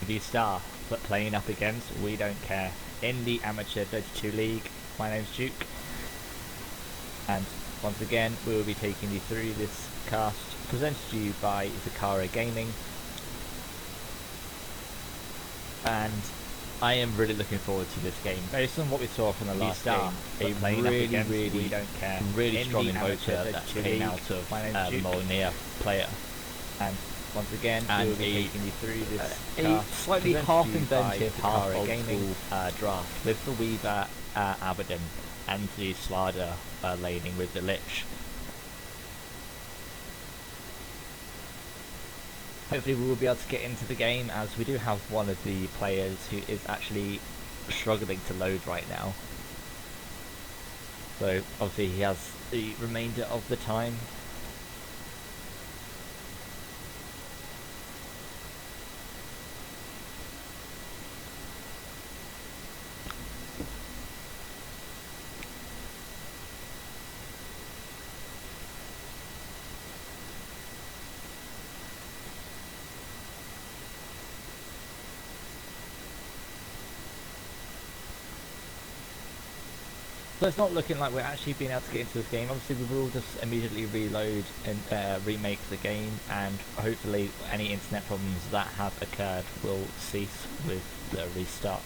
V Star, but playing up against WeDontCare in the Amateur 32 League. My name's Duke, and once again we will be taking you through this cast presented to you by VicaraGaming, and I am really looking forward to this game. Based on what we saw from the last game, a really strong invoker that came out of the Molyneux player. And once again, we will be taking you through this a slightly half-inventive, half-old-school draft with the Weaver, Abaddon, and the Slardar laning with the Lich. Hopefully we will be able to get into the game, as we do have one of the players who is actually struggling to load right now. So obviously he has the remainder of the time. So it's not looking like we're actually being able to get into this game. Obviously we will just immediately reload and remake the game, and hopefully any internet problems that have occurred will cease with the restart.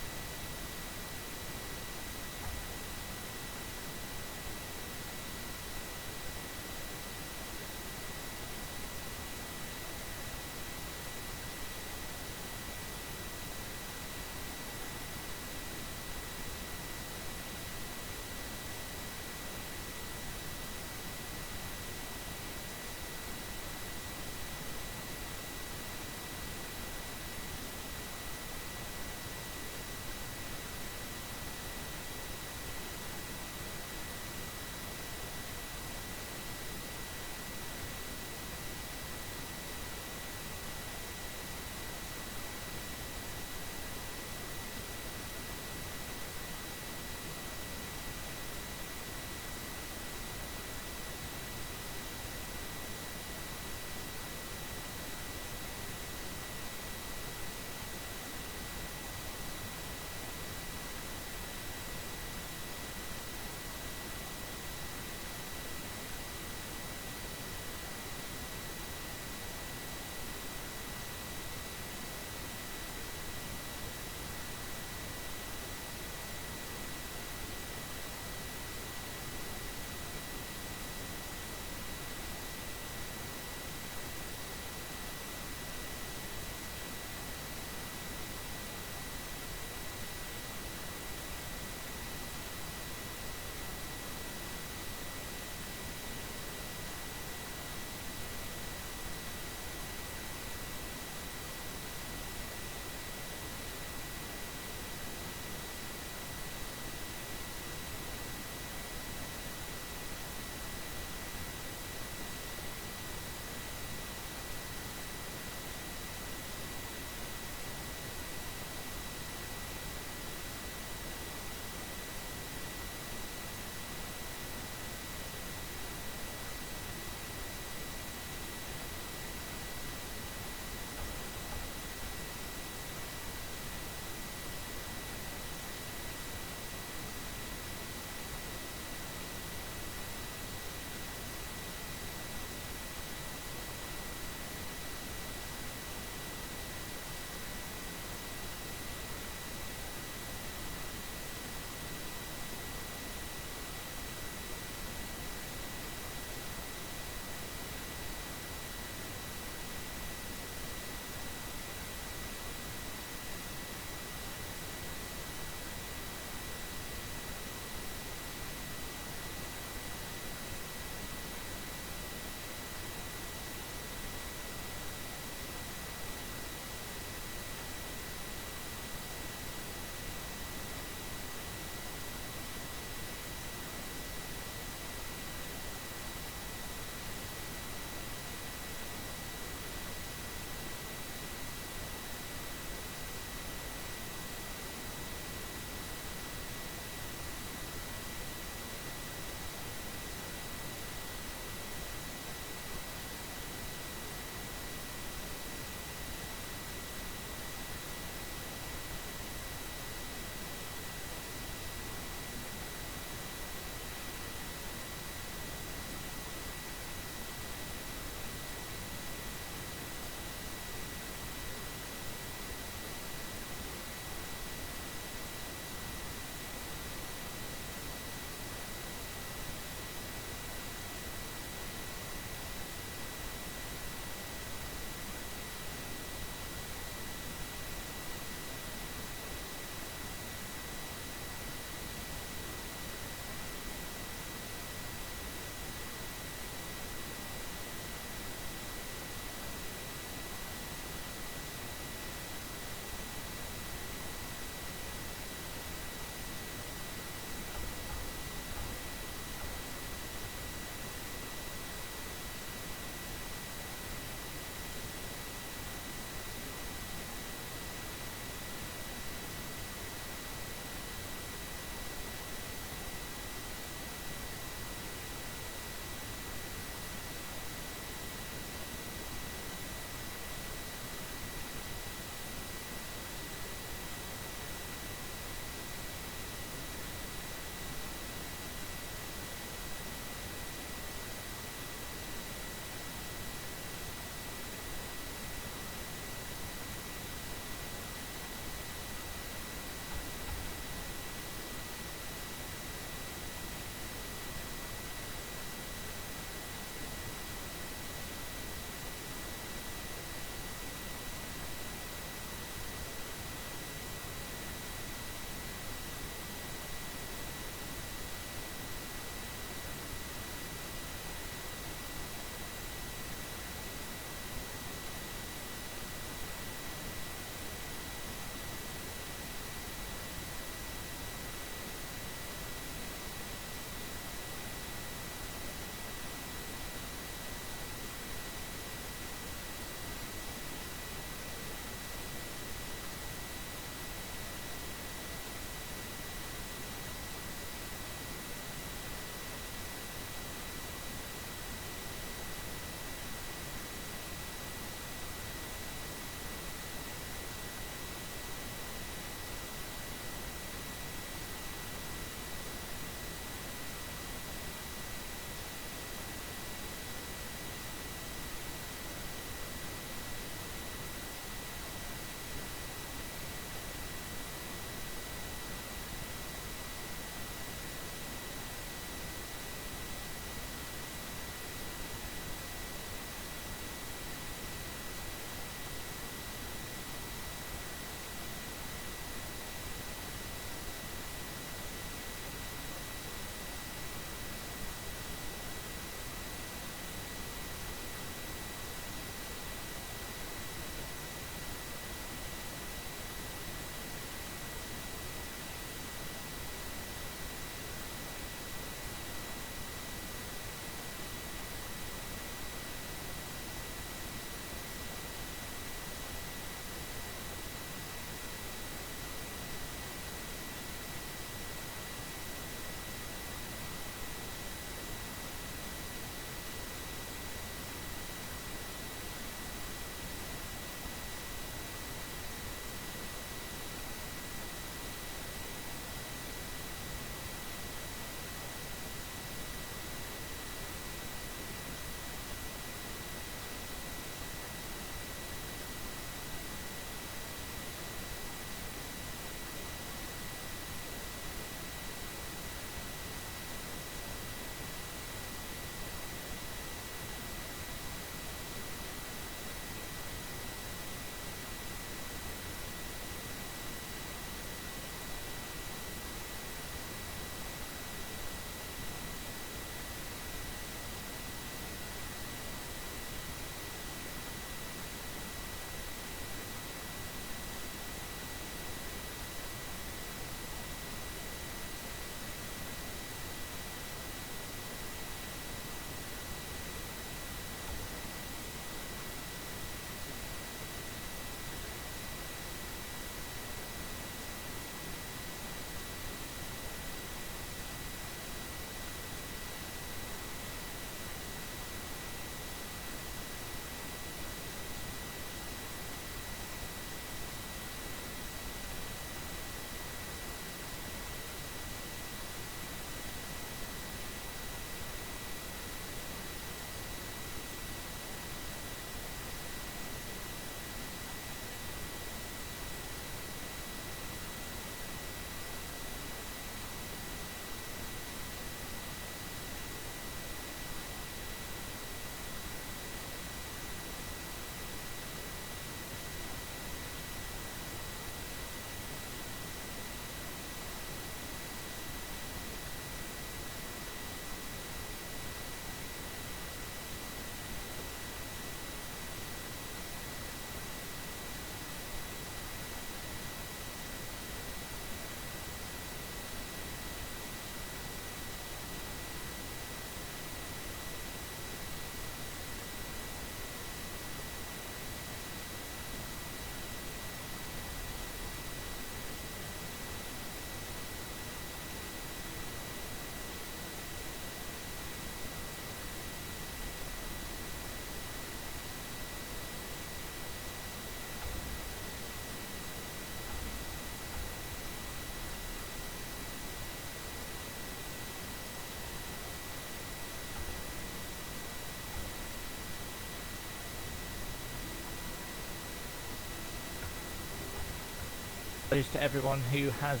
apologies to everyone who has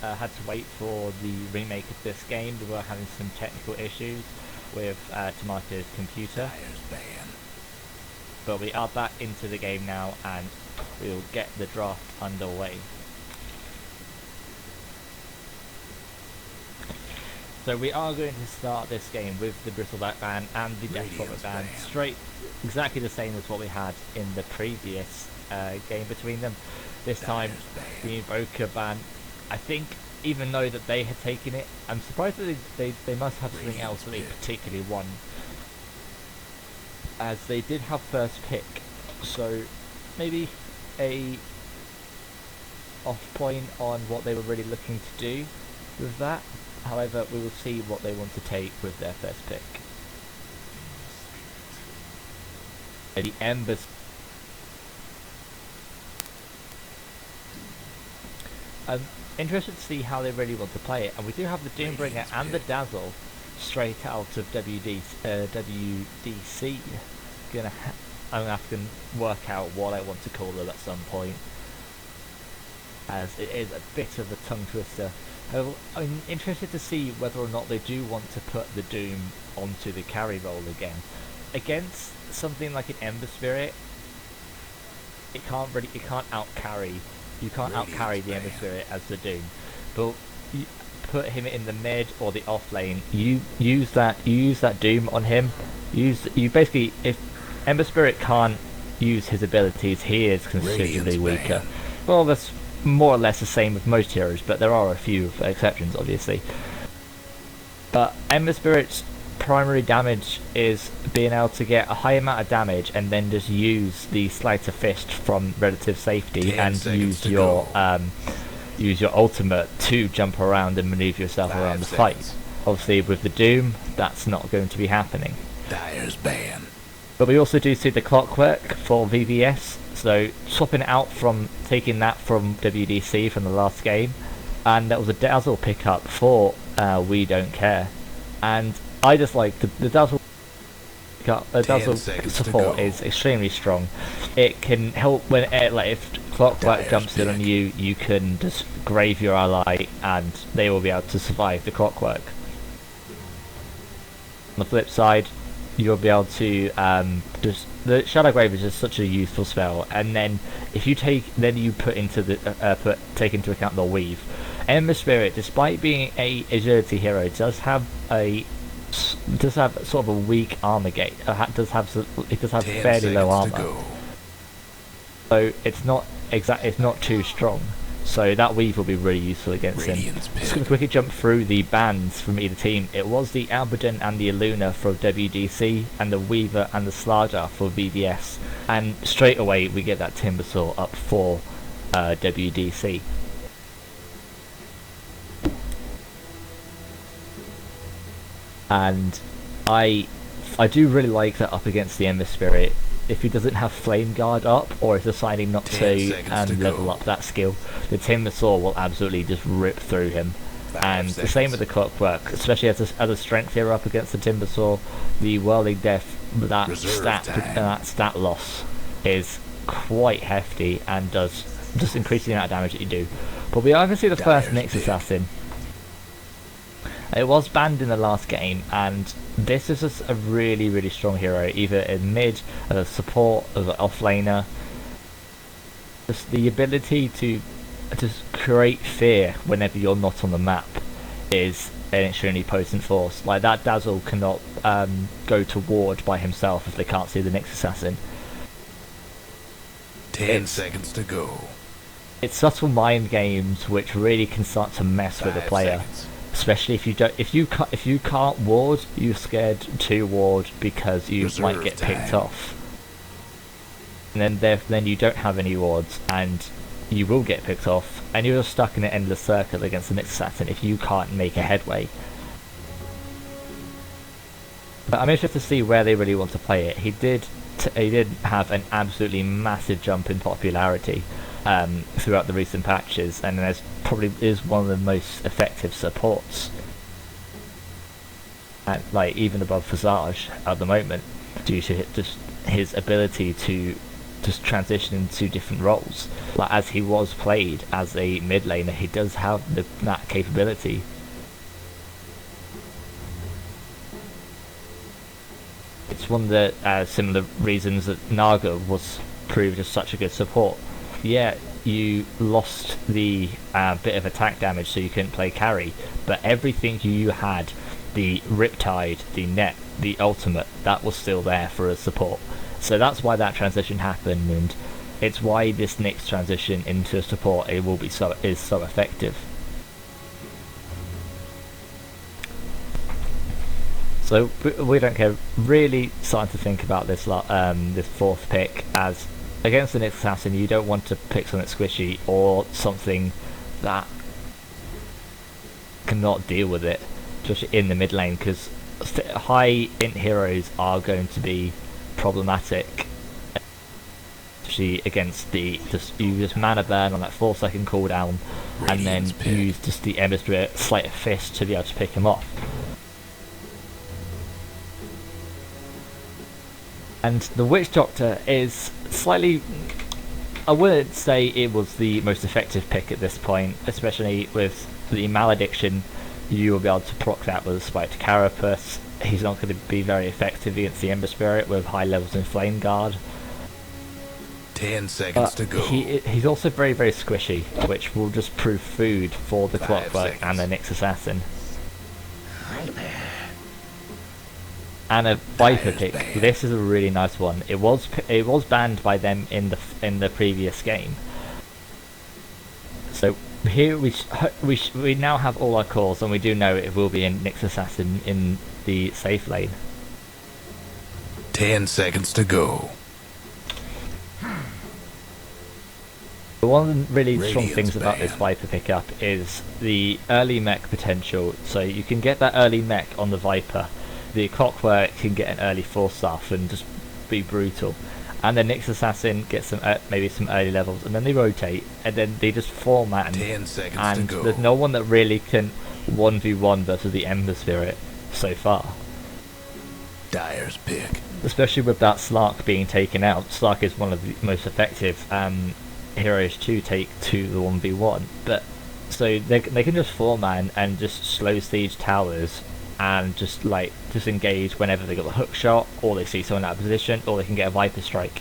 had to wait for the remake of this game. We were having some technical issues with Tomato's computer, but we are back into the game now and we'll get the draft underway. So we are going to start this game with the Bristleback ban and the Death Bomber ban, straight exactly the same as what we had in the previous game between them. This time the Invoker ban, I think, even though that they had taken it, I'm surprised that they must have something else that they particularly won, as they did have first pick, so maybe a off point on what they were really looking to do with that. However, we will see what they want to take with their first pick. The Embers. I'm interested to see how they really want to play it, and we do have the Doombringer and the Dazzle straight out of WDC. I'm gonna have to work out what I want to call them at some point, as it is a bit of a tongue twister. I'm interested to see whether or not they do want to put the Doom onto the carry role again. Against something like an Ember Spirit, it can't out carry. You can't out carry the Ember Spirit as the Doom, but you put him in the mid or the off lane. You use that Doom on him. You basically, if Ember Spirit can't use his abilities, he is considerably weaker. Well, that's more or less the same with most heroes, but there are a few exceptions, obviously. But Ember Spirit's primary damage is being able to get a high amount of damage and then just use the Sleight of Fist from relative safety and use your ultimate to jump around and maneuver yourself around the fight. Obviously with the Doom, that's not going to be happening. Dire's ban. But we also do see the Clockwork for VVS, so swapping out from taking that from WDC from the last game, and that was a Dazzle pickup for WeDontCare, and I just like the Dazzle pickup. Dazzle support is extremely strong. It can help when if Clockwork jumps in on you, you can just grave your ally and they will be able to survive the Clockwork. On the flip side, you'll be able to the Shadow Grave is just such a useful spell, and then if you take take into account the Weave. Ember Spirit, despite being a agility hero, does have sort of a weak armor gate. It does have fairly low armor, so it's not too strong. So that Weave will be really useful against him. Just going to quickly jump through the bans from either team. It was the Abaddon and the Illuna for WDC, and the Weaver and the Slardar for VVS. And straight away we get that Timbersaw up for WDC. And I do really like that up against the Ember Spirit. If he doesn't have Flame Guard up, or is deciding not to level up that skill, the Timbersaw will absolutely just rip through him. And the same with the Clockwork, especially as a strength hero up against the Timbersaw. The Whirling Death, that stat loss is quite hefty and does just increase the amount of damage that you do. But we are going to see the first Nyx Assassin. It was banned in the last game, and this is just a really, really strong hero, either in mid, as a support, as an offlaner. Just the ability to just create fear whenever you're not on the map is an extremely potent force. Like that Dazzle cannot go to ward by himself if they can't see the Nyx Assassin. 10 seconds to go. It's subtle mind games which really can start to mess with a player. Especially if you can't ward, you're scared to ward because you might get picked off. And then you don't have any wards, and you will get picked off, and you're stuck in an endless circle against the Nyx Assassin if you can't make a headway. But I'm interested to see where they really want to play it. He did have an absolutely massive jump in popularity throughout the recent patches, and there's probably is one of the most effective supports, like even above Visage at the moment, due to just his ability to just transition into different roles. Like, as he was played as a mid laner, he does have that capability. It's one of the similar reasons that Naga was proved as such a good support. Yeah, you lost the bit of attack damage, so you couldn't play carry, but everything you had, the Riptide, the net, the ultimate, that was still there for a support. So that's why that transition happened, and it's why this next transition into support is so effective. So we don't care. Really starting to think about this this fourth pick, as against the Nyx Assassin, you don't want to pick something squishy or something that cannot deal with it, especially in the mid lane, because high int heroes are going to be problematic, especially against you just mana burn on that 4-second cooldown, and then use just the Ember Spirit Sleight of Fist to be able to pick him off. And the Witch Doctor is slightly, I wouldn't say it was the most effective pick at this point, especially with the Malediction. You will be able to proc that with a Spiked Carapace. He's not going to be very effective against the Ember Spirit with high levels in Flame Guard. 10 seconds to go. He's also very, very squishy, which will just prove food for the 5 Clockwork seconds. and the Nyx Assassin. And a Viper pick. banned. This is a really nice one. It was banned by them in the previous game. So here we now have all our calls, and we do know it will be in Nyx Assassin in the safe lane. 10 seconds to go. One of the really strong Radiant's things about this banned. Viper pickup is the early mech potential. So you can get that early mech on the Viper. The Clockwork can get an early 4-star and just be brutal. And then Nyx Assassin gets some maybe some early levels, and then they rotate, and then they just format. 10 seconds And to go. there's no one that really can 1v1 versus the Ember Spirit so far. Dyer's pick. Especially with that Slark being taken out. Slark is one of the most effective heroes to take to the 1v1. But so they can just format and just slow siege towers and just engage whenever they got the hook shot, or they see someone out of position, or they can get a Viper Strike.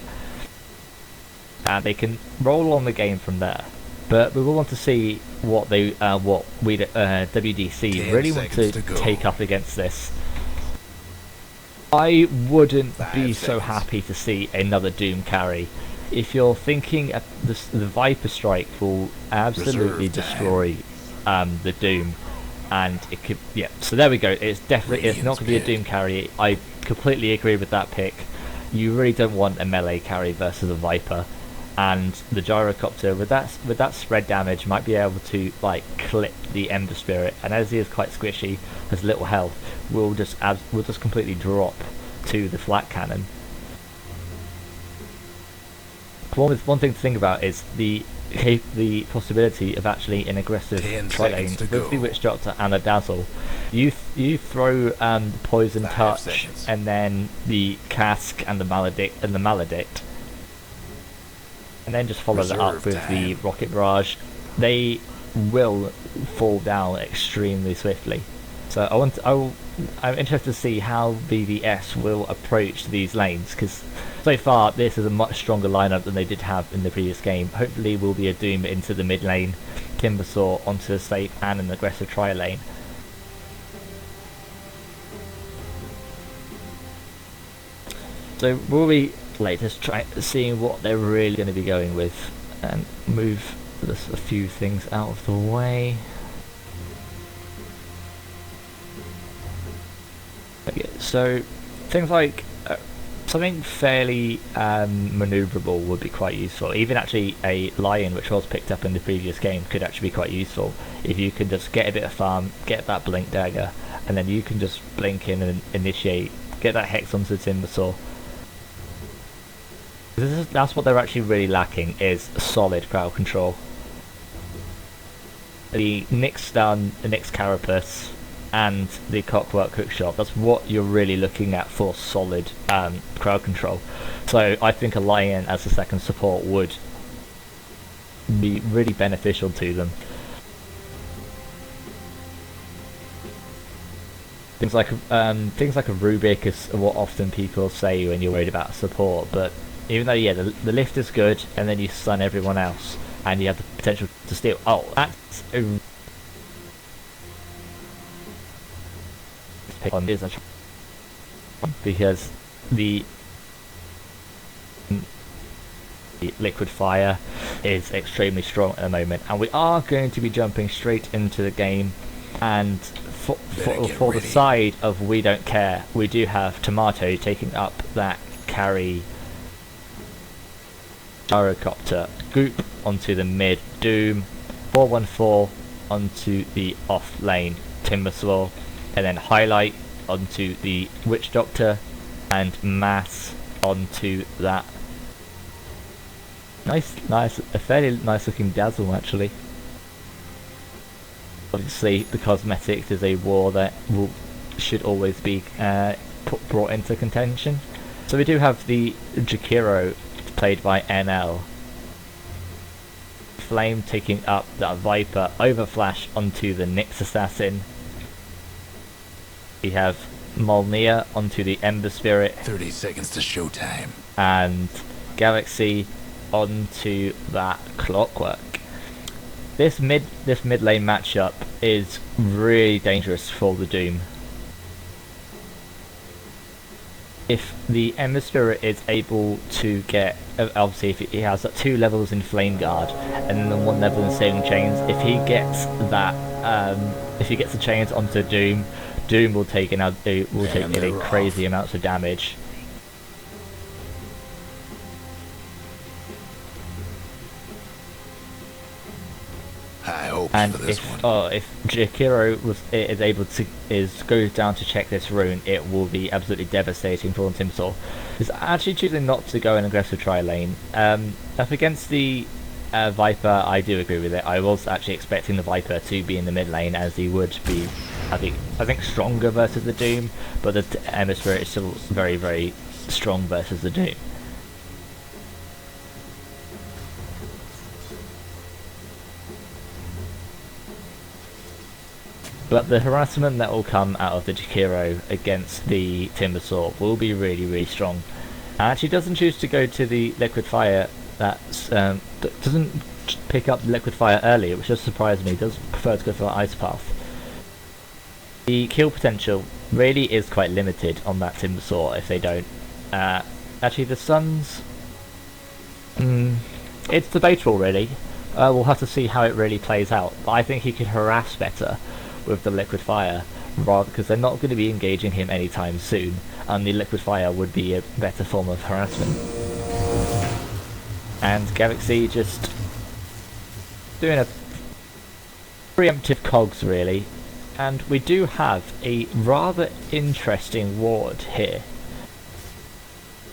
And they can roll on the game from there. But we will want to see what WDC really want to take up against this. I wouldn't be so happy to see another Doom carry. If you're thinking the Viper Strike will absolutely destroy the Doom, and it could, yeah. So there we go. It's not going to be a Doom carry. I completely agree with that pick. You really don't want a melee carry versus a Viper, and the Gyrocopter with that spread damage might be able to clip the Ember Spirit, and as he is quite squishy, has little health, will just completely drop to the flat cannon. One thing to think about is the possibility of actually an aggressive tri-lane with the Witch Doctor and a Dazzle. You throw the Poison Touch and then the Cask and the Maledict, and then just follow that up with the Rocket Barrage. They will fall down extremely swiftly. So I'm interested to see how BVS will approach these lanes, because so far this is a much stronger lineup than they did have in the previous game. Hopefully will be a Doom into the mid lane, Timbersaw onto the safe, and an aggressive tri lane. So we'll be just seeing what they're really going to be going with, and move a few things out of the way. Okay, so things like something fairly maneuverable would be quite useful. Even actually a Lion, which was picked up in the previous game, could actually be quite useful if you can just get a bit of farm, get that Blink Dagger, and then you can just blink in and initiate, get that Hex onto the Timbersaw. That's what they're actually really lacking, is solid crowd control. The Nyx Stun, the Nyx Carapace, and the Clockwork Hookshot, that's what you're really looking at for solid crowd control. So I think a Lion as a second support would be really beneficial to them. Things like a Rubik is what often people say when you're worried about support, but even though, yeah, the lift is good, and then you stun everyone else, and you have the potential to steal. Oh, that's because the liquid fire is extremely strong at the moment, and we are going to be jumping straight into the game. And for the side of WeDontCare, we do have Tomato taking up that carry gyrocopter, Goop onto the mid, Doom 414 onto the off lane Timbersaw, and then Highlight onto the Witch Doctor, and Mass onto that a fairly nice looking Dazzle actually. Obviously, the cosmetics is a war that should always be brought into contention. So we do have the Jakiro, played by NL. Flame taking up that Viper, Overflash onto the Nyx Assassin. We have Molnir onto the Ember Spirit. 30 seconds to showtime. And Galaxy onto that Clockwork. This mid lane matchup is really dangerous for the Doom. If the Ember Spirit is able to get, obviously if he has 2 levels in Flame Guard and then 1 level in Saving Chains, if he gets that, if he gets the chains onto Doom, Doom will take in crazy amounts of damage. And if Jakiro goes down to check this rune, it will be absolutely devastating for Timbersaw. He's actually choosing not to go an aggressive tri lane. Up against the Viper, I do agree with it. I was actually expecting the Viper to be in the mid lane, as he would be, I think stronger versus the Doom, but the Ember Spirit is still very, very strong versus the Doom. But the harassment that will come out of the Jakiro against the Timbersaw will be really, really strong. And actually doesn't choose to go to the Liquid Fire, doesn't pick up the Liquid Fire early, which does surprise me. Does prefer to go for Ice Path. The kill potential really is quite limited on that Timbersaw if they don't. Actually the Suns, it's debatable really. We'll have to see how it really plays out. But I think he could harass better with the Liquid Fire, rather, because they're not going to be engaging him anytime soon, and the Liquid Fire would be a better form of harassment. And Galaxy just doing a preemptive cogs really, and we do have a rather interesting ward here.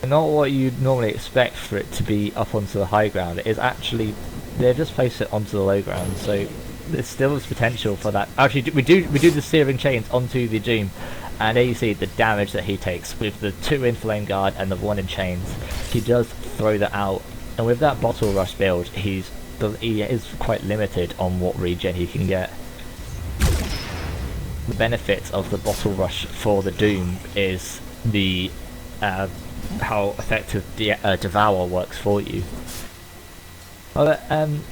Not what you'd normally expect for it to be up onto the high ground. It is actually, they've just placed it onto the low ground, so there's still potential for that. Actually, we do the Searing Chains onto the Doom, and there you see the damage that he takes with the 2 in Flame Guard and the 1 in Chains. He does throw that out, and with that Bottle Rush build, he is quite limited on what regen he can get. The benefit of the Bottle Rush for the Doom is the how effective Devour works for you. Well,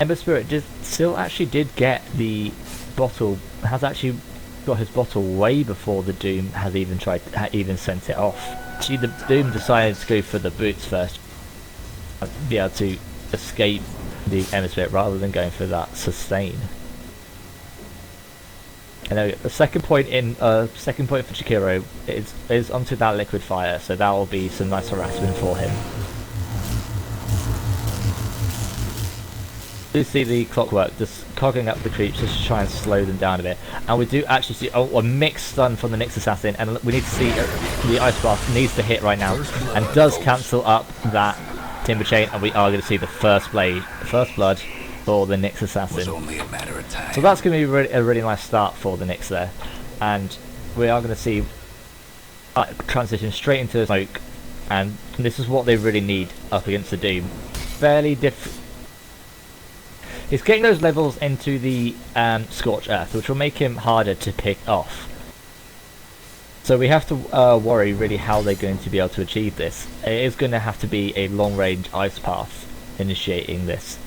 Ember Spirit still actually did get the bottle, has actually got his bottle way before the Doom has even sent it off. Actually, the Doom decided to go for the boots first, be able to escape the Ember Spirit rather than going for that sustain. And the second point for Jakiro is onto that Liquid Fire, so that will be some nice harassment for him. You see the Clockwork just cogging up the creeps just to try and slow them down a bit, and we do actually see a mixed stun from the Nyx Assassin, and we need to see the Ice Blast needs to hit right now, and does cancel up that Timber Chain, and we are going to see the first blood for the Nyx Assassin. Only a matter of time. So that's going to be a really nice start for the Nyx there, and we are going to see transition straight into the smoke and this is what they really need up against the Doom. Fairly He's getting those levels into the Scorched Earth, which will make him harder to pick off. So we have to worry really how they're going to be able to achieve this. It is going to have to be a long-range ice path initiating this,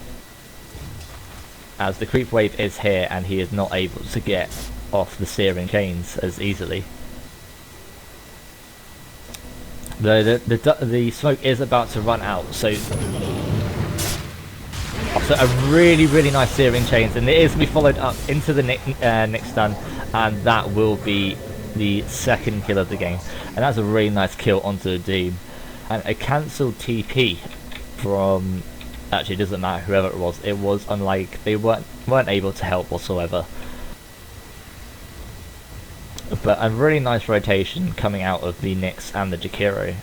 as the creep wave is here and he is not able to get off the searing chains as easily. The smoke is about to run out, so a really nice searing chains, and it is to be followed up into the next stun, and that will be the second kill of the game, and that's a really nice kill onto the Doom. And a cancelled TP from, actually it doesn't matter whoever it was unlike, they weren't able to help whatsoever. But a really nice rotation coming out of the Nyx and the Vicara.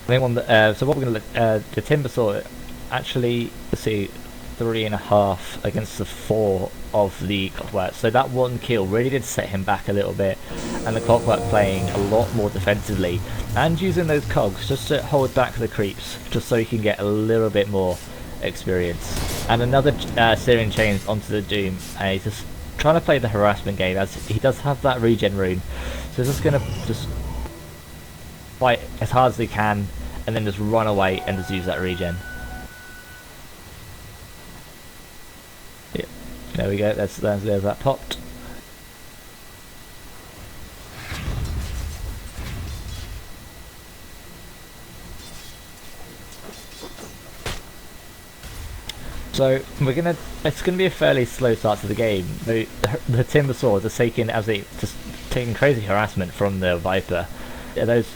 So what we're going to look, the Timbersaw actually, let's see, 3.5 against the 4 of the Clockwork, so that one kill really did set him back a little bit, and the Clockwork playing a lot more defensively and using those cogs just to hold back the creeps, just so he can get a little bit more experience. And another searing chains onto the Doom, and he's just trying to play the harassment game, as he does have that regen rune, so he's just going to just fight as hard as he can and then just run away and just use that regen. Yeah, there we go, there's that popped. So it's gonna be a fairly slow start to the game. The Timbersaw is taking crazy harassment from the Viper. Those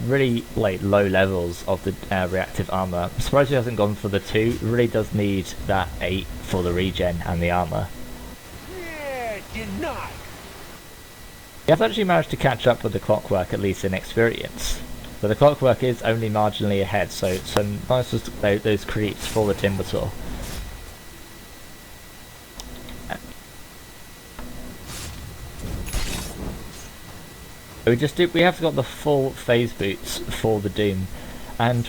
really low levels of the reactive armor. I'm surprised he hasn't gone for the 2. It really does need that 8 for the regen and the armor. Yeah, denied. He has actually managed to catch up with the Clockwork, at least in experience. But the Clockwork is only marginally ahead, so nice those creeps for the Timbersaw. We have got the full phase boots for the Doom, and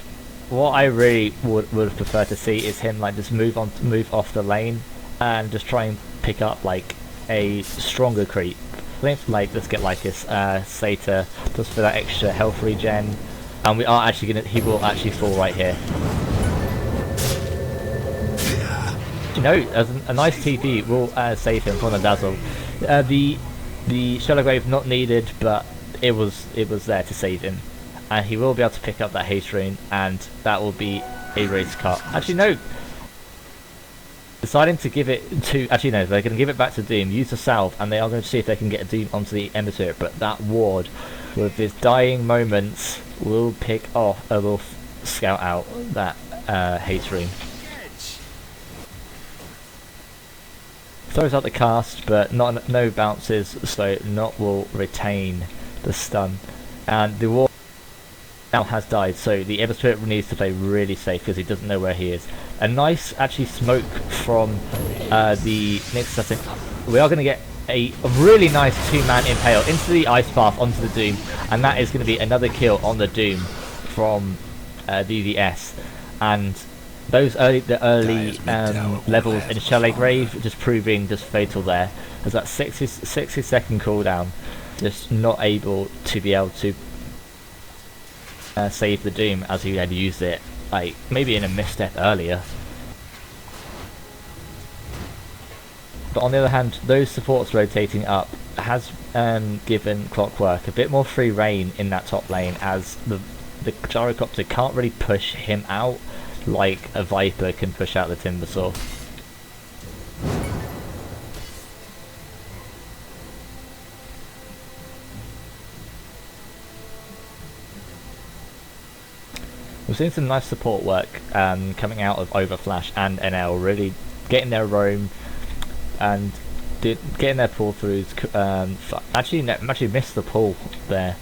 what I really would have preferred to see is him just move off the lane and just try and pick up a stronger creep. I think let's get a Satyr just for that extra health regen, and we are actually he will actually fall right here. You know, as a nice TP will save him from the dazzle. The Shallow Grave not needed, but it was there to save him, and he will be able to pick up that haste rune, and that will be a race cut. Actually no, deciding to give it to, actually no, they're going to give it back to Doom, use the salve, and they are going to see if they can get a Doom onto the Ember Spirit, but that ward with his dying moments will will scout out that haste rune. Throws out the cast, but no bounces, so not will retain the stun, and the ward now has died, so the Ember Spirit needs to play really safe because he doesn't know where he is. A nice actually smoke from the next setting. We are going to get a really nice 2-man impale into the ice path onto the Doom, and that is going to be another kill on the Doom from DDS. And those early levels in Shallow Grave just proving just fatal there, as that 60-second cooldown just not able to save the Doom, as he had used it maybe in a misstep earlier. But on the other hand, those supports rotating up has given Clockwork a bit more free reign in that top lane, as the Gyrocopter can't really push him out like a Viper can push out the Timbersaw. We've seen some nice support work coming out of Overflash and NL, really getting their roam and getting their pull throughs. Actually missed the pull there.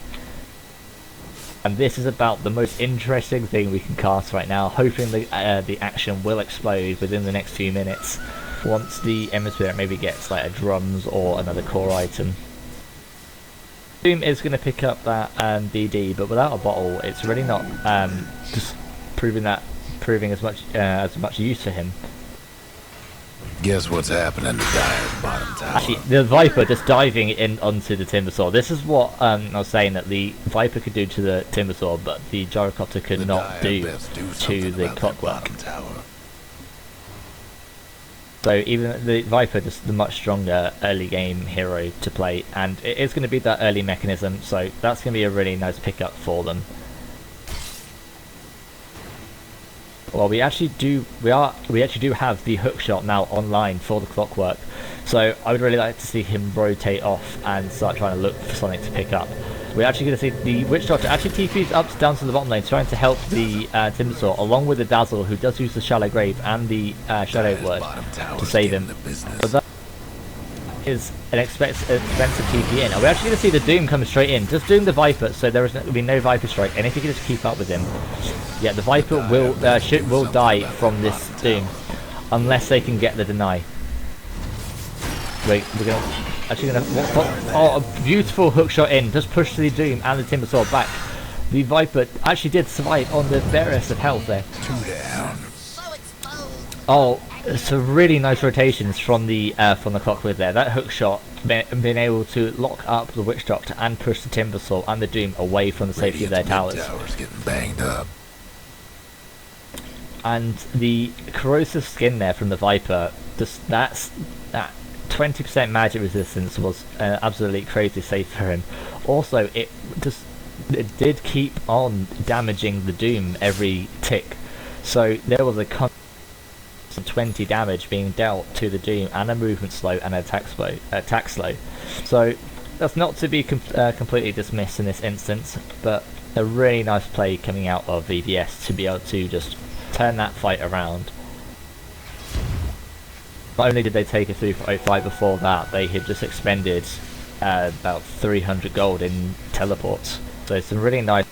And this is about the most interesting thing we can cast right now, hoping the action will explode within the next few minutes once the Ember Spirit maybe gets like a drums or another core item. Doom is going to pick up that BD, but without a bottle it's really not just proving as much use for him. Guess what's happening to Dire's bottom tower? Actually, the Viper just diving in onto the Timbersaw. This is what I was saying that the Viper could do to the Timbersaw, but the Gyrocopter could not do to the Clockwork. So even the Viper, just the much stronger early game hero to play, and it is going to be that early mechanism, so that's going to be a really nice pickup for them. Well, we actually do have the hookshot now online for the Clockwork, so I would really like to see him rotate off and start trying to look for something to pick up. We're actually going to see the Witch Doctor actually TP's up down to the bottom lane, trying to help the Timbersaw, along with the Dazzle, who does use the Shallow Grave and the Shadow Word to save him. But that is an expensive TP in. And we're actually going to see the Doom come straight in, just Doom the Viper, so there will be no Viper Strike, and if you can just keep up with him, yeah, the Viper will die from this Doom, unless they can get the deny. We're gonna a beautiful hookshot in, just push the Doom and the Timbersaw back. The Viper actually did survive on the barest of health there. 2 down. Oh, some really nice rotations from the Clockwork there. That hookshot being able to lock up the Witch Doctor and push the Timbersaw and the Doom away from the safety of their towers. Towers getting banged up. And the corrosive skin there from the Viper, just that 20% magic resistance was absolutely crazy safe for him. Also, it did keep on damaging the Doom every tick, so there was a constant 20 damage being dealt to the Doom, and a movement slow and an attack slow. So that's not to be completely dismissed in this instance, but a really nice play coming out of VVS to be able to just turn that fight around. Not only did they take it through for 05 before that, they had just expended about 300 gold in teleports. So some really nice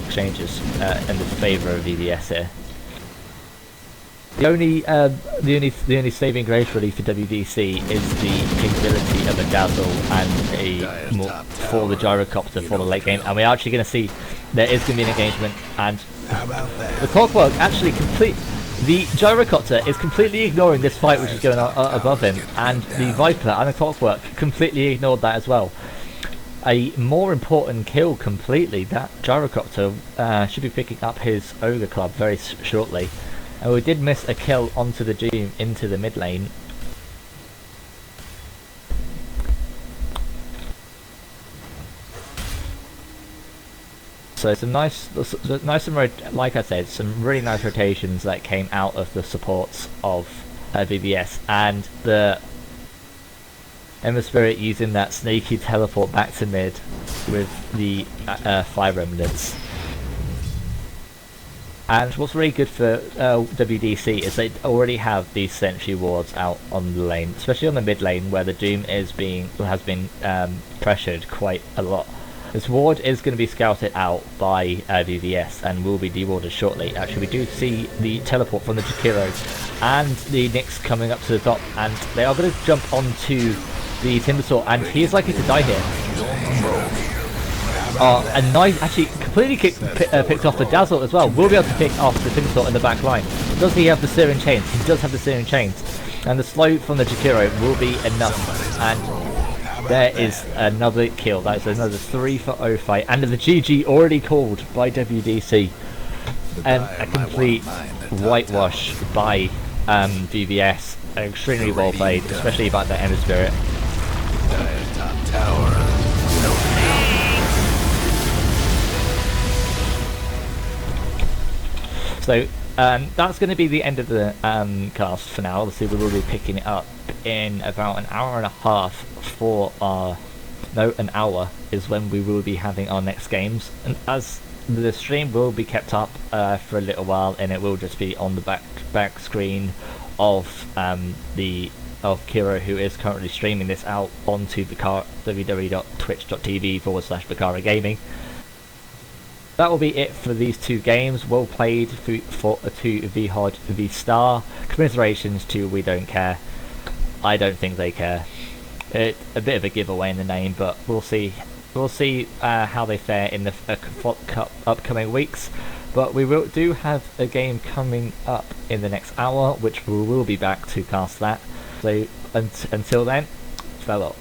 exchanges in the favour of VVS here. The only saving grace really for WDC is the capability of a Dazzle and for the Gyrocopter for the late game, and we're actually going to see there is going to be an engagement, and the Clockwork actually the Gyrocopter is completely ignoring this fight which is going on above him, and the Viper and the Clockwork completely ignored that as well. A more important kill completely. That Gyrocopter should be picking up his Ogre Club very shortly. And we did miss a kill onto the Doom into the mid lane. So some nice, like I said, some really nice rotations that came out of the supports of VBS, and the Ember Spirit using that sneaky teleport back to mid with the 5 remnants. And what's really good for WDC is they already have these sentry wards out on the lane, especially on the mid lane where the Doom has been pressured quite a lot. This ward is going to be scouted out by VVS and will be dewarded shortly. Actually, we do see the teleport from the Jakiro and the Nyx coming up to the top, and they are going to jump onto the Timbersaw, and he is likely to die here. And nice, actually completely picked off the Dazzle as well. Will be able to pick off the Timbersaw in the back line. Does he have the Searing Chains? He does have the Searing Chains. And the slow from the Jakiro will be enough. And there is another kill. That is another 3 for 05. And the GG already called by WDC. And a complete whitewash by VVS. Extremely well played, especially by the Ember Spirit. Top tower. So that's going to be the end of the cast for now. Obviously we will be picking it up in about an hour and a half for an hour is when we will be having our next games. And as the stream will be kept up for a little while, and it will just be on the back screen of Kiro, who is currently streaming this out onto www.twitch.tv/VicaraGaming. that will be it for these 2 games. Well played to Vihod V Star. Commiserations to We Don't Care. I don't think they care. A bit of a giveaway in the name, but we'll see. We'll see how they fare in the upcoming weeks. But we do have a game coming up in the next hour, which we will be back to cast that. So until then, farewell.